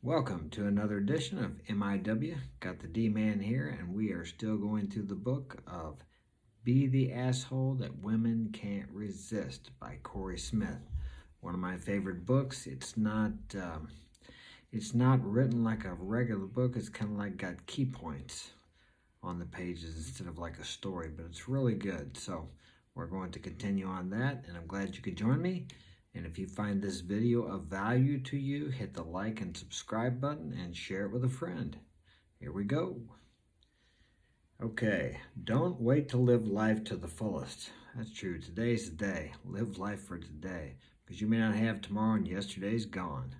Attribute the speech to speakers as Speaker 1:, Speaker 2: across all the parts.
Speaker 1: Welcome to another edition of MIW. Got the D-Man here, and we are still going through the book of Be the Asshole That Women Can't Resist by Corey Smith. One of my favorite books. It's not written like a regular book. It's kind of like got key points on the pages instead of like a story, but it's really good. So we're going to continue on that, and I'm glad you could join me. And if you find this video of value to you, hit the like and subscribe button and share it with a friend. Here we go. Okay, don't wait to live life to the fullest. That's true. Today's the day. Live life for today, because you may not have tomorrow and yesterday's gone.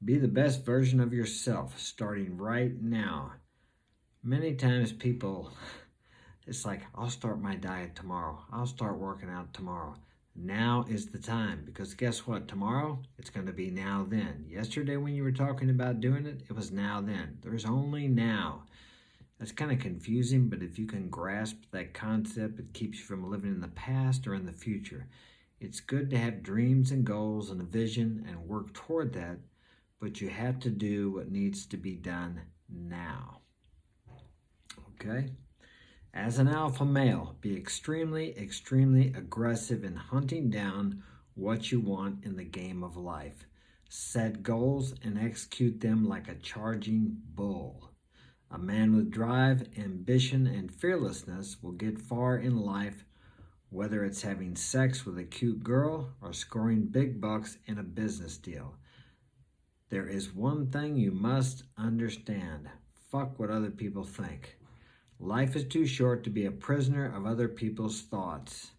Speaker 1: Be the best version of yourself, starting right now. Many times people, it's like, I'll start my diet tomorrow. I'll start working out tomorrow. Now is the time, because guess what? Tomorrow, it's going to be now then. Yesterday when you were talking about doing it, it was now then. There's only now. That's kind of confusing, but if you can grasp that concept, it keeps you from living in the past or in the future. It's good to have dreams and goals and a vision and work toward that, but you have to do what needs to be done now. Okay? As an alpha male, be extremely, extremely aggressive in hunting down what you want in the game of life. Set goals and execute them like a charging bull. A man with drive, ambition, and fearlessness will get far in life, whether it's having sex with a cute girl or scoring big bucks in a business deal. There is one thing you must understand. Fuck what other people think. Life is too short to be a prisoner of other people's thoughts.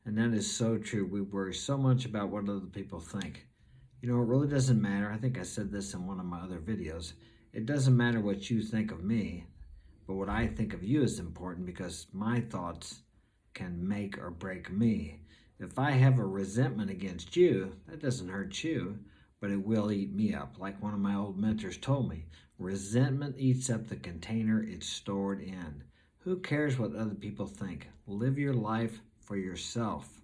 Speaker 1: And that is so true. We worry so much about what other people think. You know, it really doesn't matter. I think I said this in one of my other videos. It doesn't matter what you think of me, but what I think of you is important, because my thoughts can make or break me. If I have a resentment against you, that doesn't hurt you, but it will eat me up. Like one of my old mentors told me, resentment eats up the container it's stored in. Who cares what other people think? Live your life for yourself.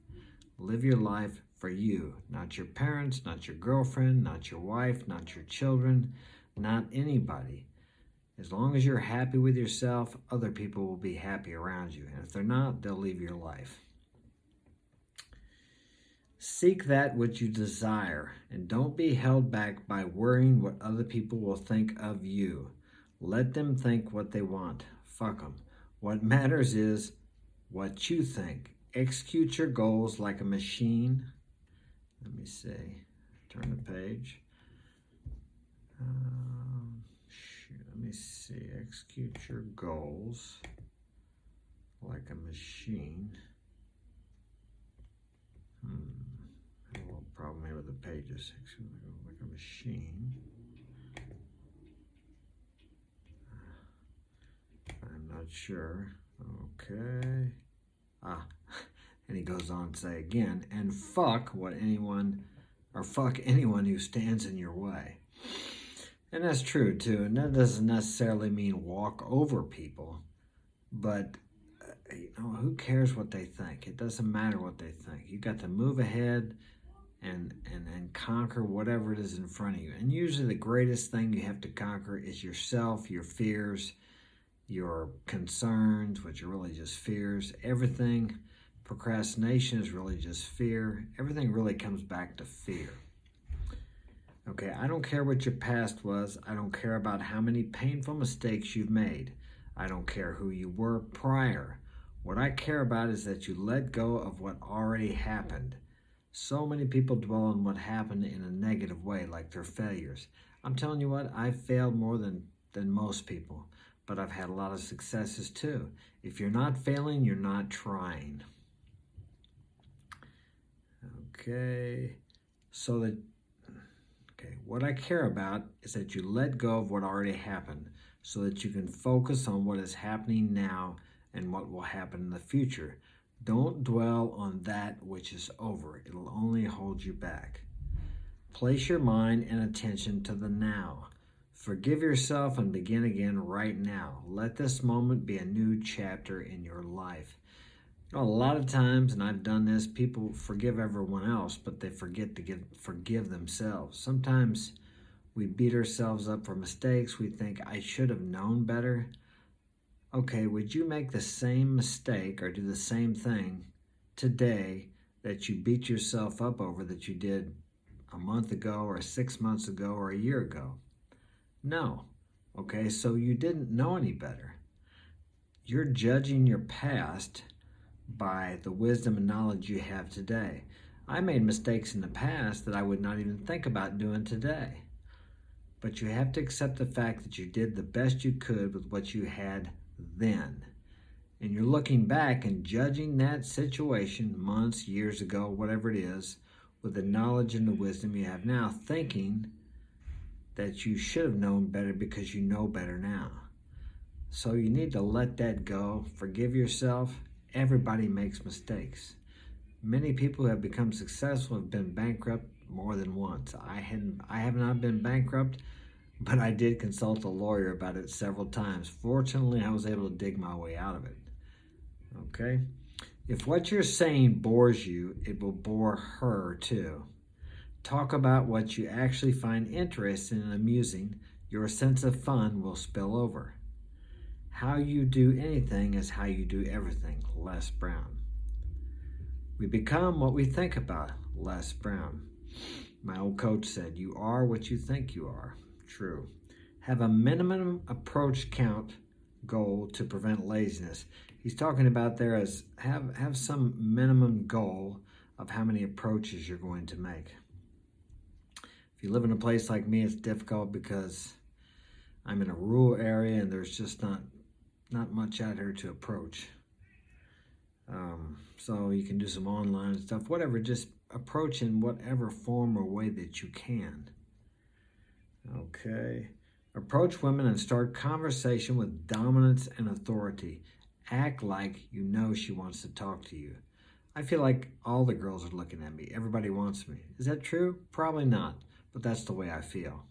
Speaker 1: Live your life for you, not your parents, not your girlfriend, not your wife, not your children, not anybody. As long as you're happy with yourself, other people will be happy around you. And if they're not, they'll leave your life. Seek that which you desire, and don't be held back by worrying what other people will think of you. Let them think what they want. Fuck them. What matters is what you think. Execute your goals like a machine. Let me see. Turn the page. Let me see. Execute your goals like a machine. A little problem here with the pages. Like a machine. I'm not sure. Okay. And he goes on to say again, and fuck anyone who stands in your way. And that's true too. And that doesn't necessarily mean walk over people, but who cares what they think? It doesn't matter what they think. You got to move ahead and conquer whatever it is in front of you. And usually the greatest thing you have to conquer is yourself, your fears, your concerns, which are really just fears. Everything, procrastination is really just fear. Everything really comes back to fear. Okay, I don't care what your past was. I don't care about how many painful mistakes you've made. I don't care who you were prior. What I care about is that you let go of what already happened. So many people dwell on what happened in a negative way, like their failures. I'm telling you what, I've failed more than most people, but I've had a lot of successes too. If you're not failing, you're not trying. Okay, what I care about is that you let go of what already happened so that you can focus on what is happening now and what will happen in the future. Don't dwell on that which is over. It'll only hold you back. Place your mind and attention to the now. Forgive yourself and begin again right now. Let this moment be a new chapter in your life. A lot of times, and I've done this, people forgive everyone else, but they forget to forgive themselves. Sometimes We beat ourselves up for mistakes. We think, I should have known better. Okay, would you make the same mistake or do the same thing today that you beat yourself up over that you did a month ago or 6 months ago or a year ago? No. Okay, so you didn't know any better. You're judging your past by the wisdom and knowledge you have today. I made mistakes in the past that I would not even think about doing today. But you have to accept the fact that you did the best you could with what you had then. And you're looking back and judging that situation months, years ago, whatever it is, with the knowledge and the wisdom you have now, thinking that you should have known better because you know better now. So you need to let that go. Forgive yourself. Everybody makes mistakes. Many people who have become successful have been bankrupt more than once. I have not been bankrupt, but I did consult a lawyer about it several times. Fortunately, I was able to dig my way out of it. Okay? If what you're saying bores you, it will bore her too. Talk about what you actually find interesting and amusing. Your sense of fun will spill over. How you do anything is how you do everything. Les Brown. We become what we think about. Les Brown. My old coach said, you are what you think you are. True. Have a minimum approach count goal to prevent laziness. He's talking about there as have some minimum goal of how many approaches you're going to make. If you live in a place like me, it's difficult because I'm in a rural area and there's just not much out here to approach. So you can do some online stuff, whatever, just approach in whatever form or way that you can. Okay. Approach women and start conversation with dominance and authority. Act like you know she wants to talk to you. I feel like all the girls are looking at me. Everybody wants me. Is that true? Probably not, but that's the way I feel.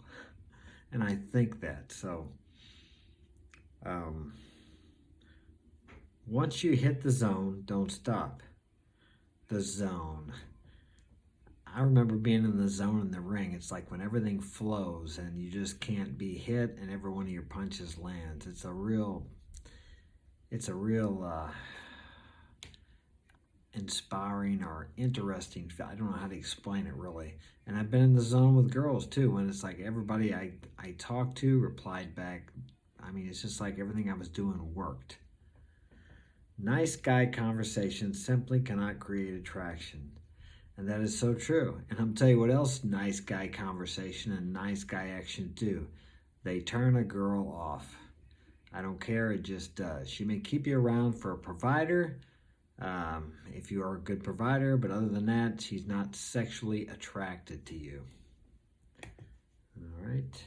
Speaker 1: And I think that. So, once you hit the zone, don't stop. The zone. I remember being in the zone in the ring. It's like when everything flows and you just can't be hit and every one of your punches lands. It's a real inspiring or interesting. I don't know how to explain it really. And I've been in the zone with girls too, when it's like everybody I talked to replied back. I mean, it's just like everything I was doing worked. Nice guy conversation simply cannot create attraction. And that is so true. And I'm tell you what else nice guy conversation and nice guy action do. They turn a girl off. I don't care, it just does. She may keep you around for a provider, if you are a good provider, but other than that, she's not sexually attracted to you. All right,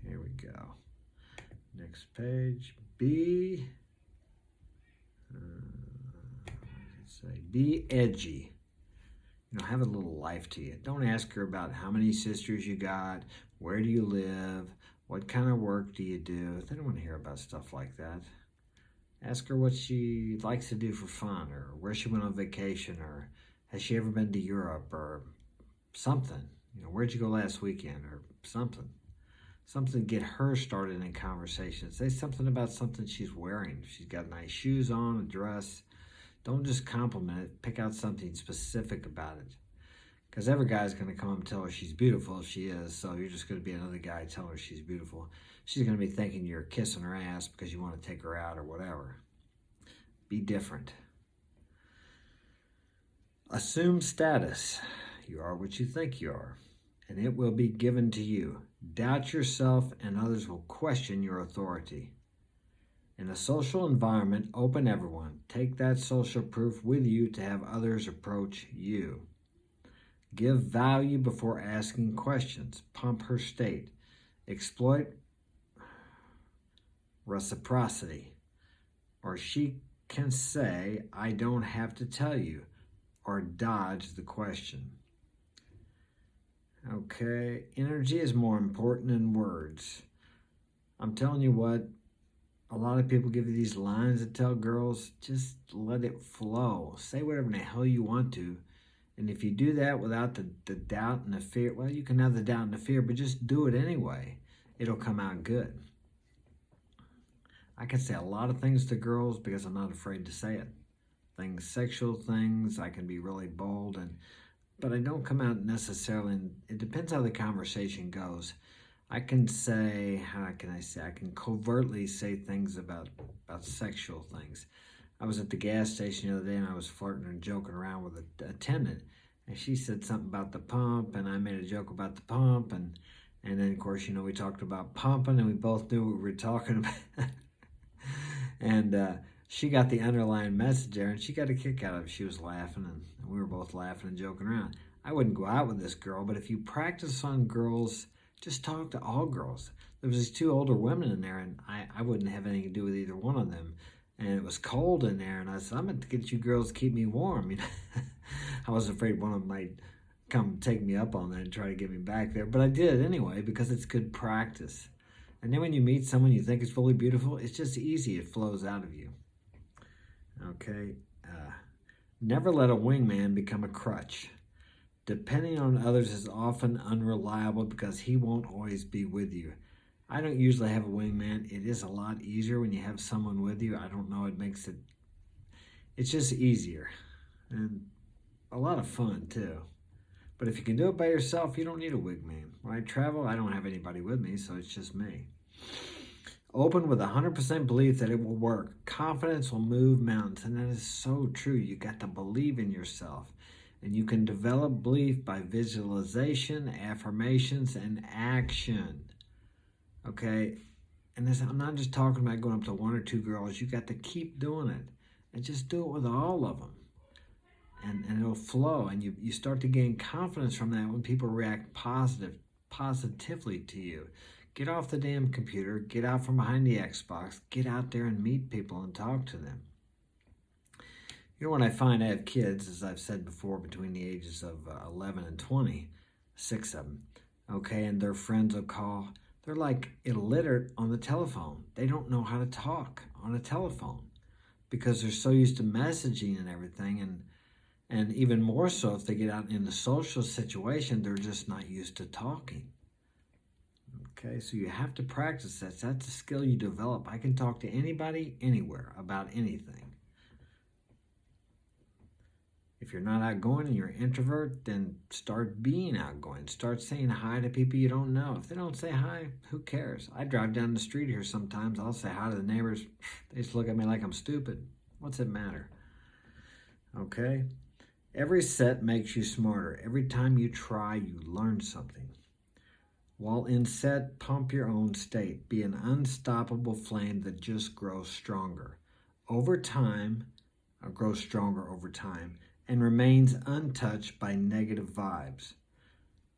Speaker 1: here we go. Next page, B. Be edgy. You know, have a little life to you. Don't ask her about how many sisters you got, where do you live, what kind of work do you do. They don't want to hear about stuff like that. Ask her what she likes to do for fun, or where she went on vacation, or has she ever been to Europe, or something. You know, where'd you go last weekend, or something. Something to get her started in conversation. Say something about something she's wearing. If she's got nice shoes on, a dress. Don't just compliment it. Pick out something specific about it. Because every guy's going to come up and tell her she's beautiful if she is. So you're just going to be another guy telling her she's beautiful. She's going to be thinking you're kissing her ass because you want to take her out or whatever. Be different. Assume status. You are what you think you are, and it will be given to you. Doubt yourself and others will question your authority. In a social environment, open everyone. Take that social proof with you to have others approach you. Give value before asking questions. Pump her state. Exploit reciprocity. Or she can say, I don't have to tell you, or dodge the question. Okay, energy is more important than words. I'm telling you what, a lot of people give you these lines that tell girls, just let it flow. Say whatever the hell you want to, And if you do that without the doubt and the fear, well, you can have the doubt and the fear, but just do it anyway. It'll come out good. I can say a lot of things to girls because I'm not afraid to say it. Things, sexual things, I can be really bold, but I don't come out necessarily, and it depends how the conversation goes. I can say, how can I say, I can covertly say things about sexual things. I was at the gas station the other day and I was flirting and joking around with an attendant, and she said something about the pump, and I made a joke about the pump, and then of course, we talked about pumping, and we both knew what we were talking about. And she got the underlying message there, and she got a kick out of it. She was laughing, and we were both laughing and joking around. I wouldn't go out with this girl, but if you practice on girls, just talk to all girls. There was these two older women in there, and I wouldn't have anything to do with either one of them. And it was cold in there, and I said, I'm going to get you girls to keep me warm. I was afraid one of them might come take me up on that and try to get me back there. But I did anyway, because it's good practice. And then when you meet someone you think is really beautiful, it's just easy. It flows out of you. Okay? Never let a wingman become a crutch. Depending on others is often unreliable because he won't always be with you. I don't usually have a wingman. It is a lot easier when you have someone with you. I don't know, it's just easier. And a lot of fun too. But if you can do it by yourself, you don't need a wingman. When I travel, I don't have anybody with me, so it's just me. Open with 100% belief that it will work. Confidence will move mountains, and that is so true. You got to believe in yourself. And you can develop belief by visualization, affirmations, and action. Okay? And this, I'm not just talking about going up to one or two girls. You got to keep doing it. And just do it with all of them. And it'll flow. And you start to gain confidence from that when people react positively to you. Get off the damn computer. Get out from behind the Xbox. Get out there and meet people and talk to them. When I find I have kids, as I've said before, between the ages of 11 and 20, 6 of them, okay, and their friends will call. They're like illiterate on the telephone. They don't know how to talk on a telephone because they're so used to messaging and everything, and even more so if they get out in the social situation, they're just not used to talking. Okay, so you have to practice that. That's a skill you develop. I can talk to anybody, anywhere, about anything. If you're not outgoing and you're an introvert, then start being outgoing. Start saying hi to people you don't know. If they don't say hi, who cares? I drive down the street here sometimes. I'll say hi to the neighbors. They just look at me like I'm stupid. What's it matter? Okay? Every set makes you smarter. Every time you try, you learn something. While in set, pump your own state. Be an unstoppable flame that just grows stronger. Over time, grows stronger over time, and remains untouched by negative vibes.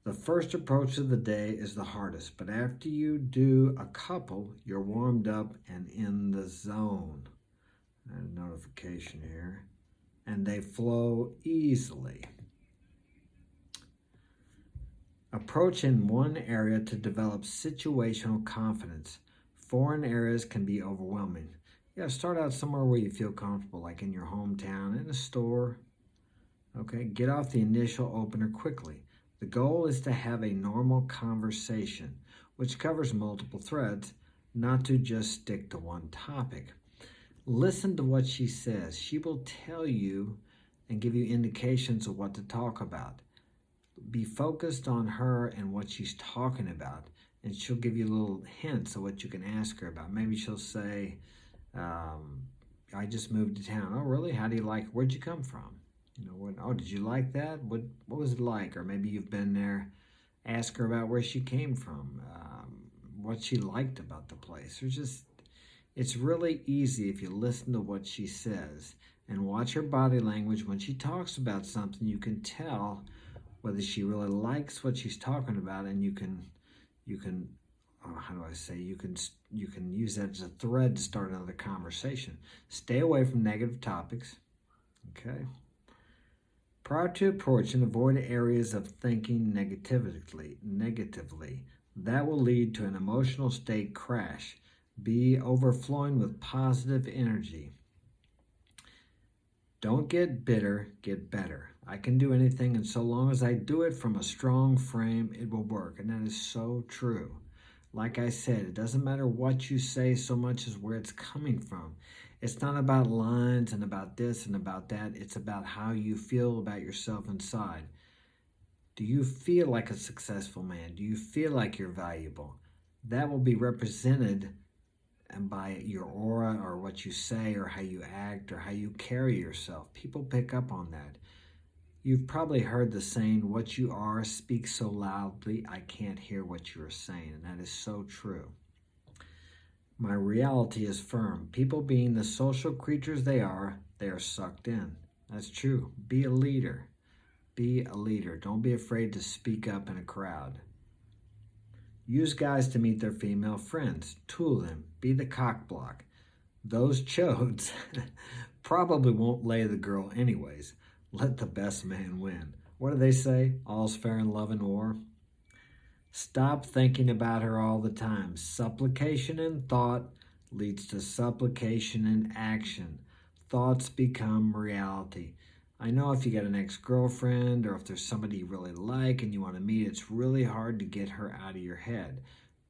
Speaker 1: The first approach of the day is the hardest, but after you do a couple, you're warmed up and in the zone. I have a notification here. And they flow easily. Approach in one area to develop situational confidence. Foreign areas can be overwhelming. Yeah, start out somewhere where you feel comfortable, like in your hometown, in a store. Okay, get off the initial opener quickly. The goal is to have a normal conversation, which covers multiple threads, not to just stick to one topic. Listen to what she says. She will tell you and give you indications of what to talk about. Be focused on her and what she's talking about, and she'll give you little hints of what you can ask her about. Maybe she'll say, I just moved to town. Oh, really? How do you like it? Where'd you come from? Oh, did you like that? What was it like? Or maybe you've been there. Ask her about where she came from, what she liked about the place. It's really easy if you listen to what she says and watch her body language. When she talks about something, you can tell whether she really likes what she's talking about, and you can how do I say, you can use that as a thread to start another conversation. Stay away from negative topics. Okay. Prior to approaching, avoid areas of thinking negatively. That will lead to an emotional state crash. Be overflowing with positive energy. Don't get bitter, get better. I can do anything, and so long as I do it from a strong frame, it will work. And that is so true. Like I said, it doesn't matter what you say so much as where it's coming from. It's not about lines and about this and about that. It's about how you feel about yourself inside. Do you feel like a successful man? Do you feel like you're valuable? That will be represented and by your aura or what you say or how you act or how you carry yourself. People pick up on that. You've probably heard the saying, what you are speaks so loudly, I can't hear what you are saying. And that is so true. My reality is firm. People being the social creatures they are sucked in. That's true. Be a leader. Be a leader. Don't be afraid to speak up in a crowd. Use guys to meet their female friends. Tool them. Be the cock block. Those chodes probably won't lay the girl anyways. Let the best man win. What do they say? All's fair in love and war. Stop thinking about her all the time. Supplication in thought leads to supplication in action. Thoughts become reality. I know if you got an ex-girlfriend or if there's somebody you really like and you want to meet, it's really hard to get her out of your head.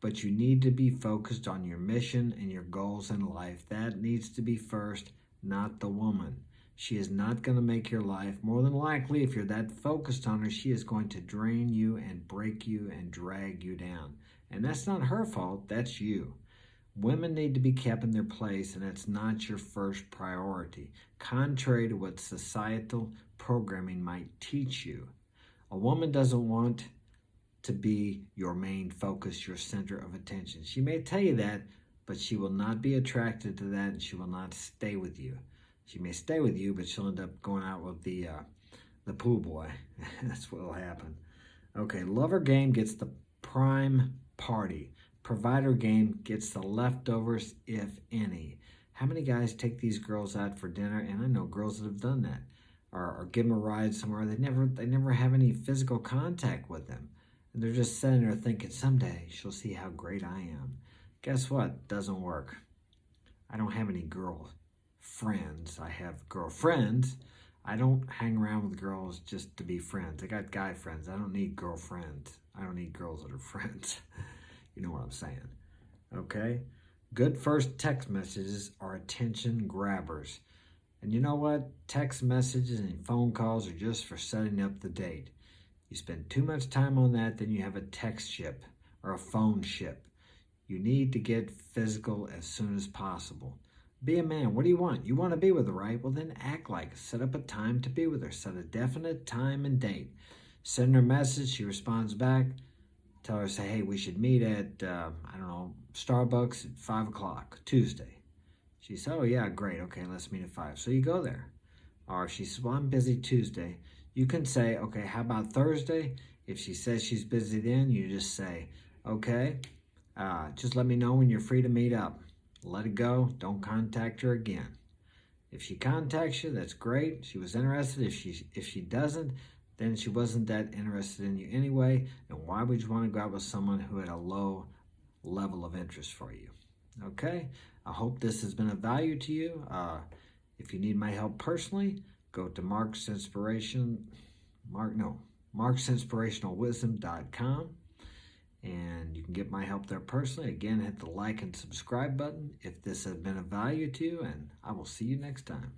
Speaker 1: But you need to be focused on your mission and your goals in life. That needs to be first, not the woman. She is not going to make your life. More than likely, if you're that focused on her, she is going to drain you and break you and drag you down. And that's not her fault, that's you. Women need to be kept in their place, and it's not your first priority, contrary to what societal programming might teach you. A woman doesn't want to be your main focus, your center of attention. She may tell you that, but she will not be attracted to that, and she will not stay with you. She may stay with you, but she'll end up going out with the pool boy. That's what will happen. Okay, lover game gets the prime party. Provider game gets the leftovers, if any. How many guys take these girls out for dinner? And I know girls that have done that, or give them a ride somewhere. They never have any physical contact with them, and they're just sitting there thinking, someday she'll see how great I am. Guess what? Doesn't work. I don't have any girl friends. I have girlfriends. I don't hang around with girls just to be friends. I got guy friends. I don't need girlfriends. I don't need girls that are friends. You know what I'm saying. Okay? Good first text messages are attention grabbers. And you know what? Text messages and phone calls are just for setting up the date. You spend too much time on that, then you have a text ship or a phone ship. You need to get physical as soon as possible. Be a man. What do you want? You want to be with her, right? Well, then act like it. Set up a time to be with her. Set a definite time and date. Send her a message. She responds back. Tell her, say, hey, we should meet at, Starbucks at 5 o'clock, Tuesday. She said, oh, yeah, great. Okay, let's meet at 5. So you go there. Or if she says, well, I'm busy Tuesday, you can say, okay, how about Thursday? If she says she's busy then, you just say, okay, just let me know when you're free to meet up. Let it go. Don't contact her again. If she contacts you, that's great. She was interested. If she doesn't, then she wasn't that interested in you anyway. And why would you want to go out with someone who had a low level of interest for you? Okay? I hope this has been of value to you. If you need my help personally, go to marksinspirationalwisdom.com. And you can get my help there personally. Again, hit the like and subscribe button if this has been of value to you, and I will see you next time.